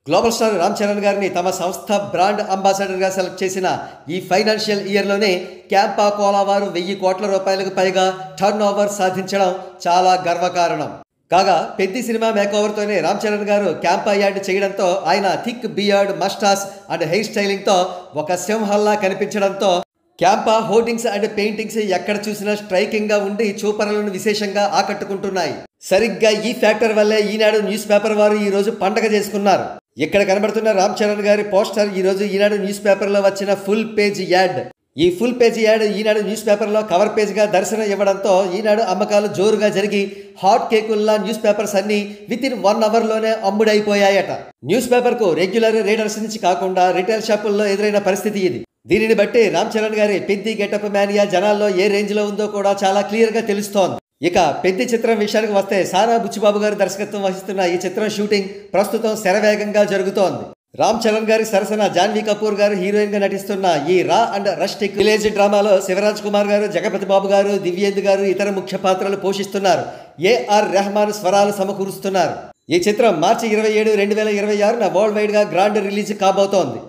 Global star Ram Charan గారిని తమ సంస్థ బ్రాండ్ అంబాసిడర్గా సెలెక్ట్ చేసిన ఈ ఫైనాన్షియల్ ఇయర్లోనే క్యాంపా కోలా వారు 1000 కోట్ల రూపాయలకు పైగా టర్న్ ఓవర్ సాధించడం చాలా గర్వకారణం. కాగా పెద్ది సినిమా మేకోవర్తోనే రామ్ చరణ్ గారు క్యాంపా యాడ్ చేయడంతో ఆయన థిక్ బియర్డ్, మస్టాస్ అండ్ హెయిర్ స్టైలింగ్తో ఒక సింహంలా కనిపించడంతో క్యాంపా హోర్డింగ్స్ అండ్ పెయింటింగ్స్ ఎక్కడ చూసినా స్ట్రైకింగ్గా ఉండి చూపరులను విశేషంగా ఆకట్టుకుంటున్నాయి. సరిగ్గా ఈ ఫ్యాక్టర్ వల్లే ఈనాడు న్యూస్ పేపర్ వారు ఈరోజు పండగ చేసుకున్నారు. ఇక్కడ కనబడుతున్న రామ్ చరణ్ గారి పోస్టర్ ఈరోజు ఈనాడు న్యూస్ పేపర్లో వచ్చిన ఫుల్ పేజ్ యాడ్. ఈ ఫుల్ పేజ్ యాడ్ ఈనాడు న్యూస్ పేపర్లో కవర్ పేజ్గా దర్శనం ఇవ్వడంతో ఈనాడు అమ్మకాలు జోరుగా జరిగి హాట్ కేకుల్లా న్యూస్ పేపర్స్ అన్ని వితిన్ 1 అవర్లోనే అమ్ముడైపోయాయట. న్యూస్ పేపర్కు రెగ్యులర్ రీడర్స్ నుంచి కాకుండా రిటైల్ షాపుల్లో ఎదురైన పరిస్థితి ఇది. దీనిని బట్టి రామ్ చరణ్ గారి పెద్ది గెటప్ మేనియా జనాల్లో ఏ రేంజ్లో ఉందో కూడా చాలా క్లియర్గా తెలుస్తోంది. ఇక పెద్ది చిత్రం విషయానికి వస్తే సానా బుచ్చిబాబు గారు దర్శకత్వం వహిస్తున్న ఈ చిత్రం షూటింగ్ ప్రస్తుతం శరవేగంగా జరుగుతోంది. రామ్ చరణ్ గారి సరసన జాన్వీ కపూర్ గారు హీరోయిన్ గా నటిస్తున్న ఈ రా అండ్ రస్టిక్ విలేజ్ డ్రామాలో శివరాజ్ కుమార్ గారు, జగపతి బాబు గారు, దివ్యేందు గారు ఇతర ముఖ్య పాత్రలు పోషిస్తున్నారు. ఏఆర్ రెహమాన్ స్వరాలు సమకూరుస్తున్నారు. ఈ చిత్రం మార్చి 27, 2026 వరల్డ్ వైడ్ గా గ్రాండ్ రిలీజ్ కాబోతోంది.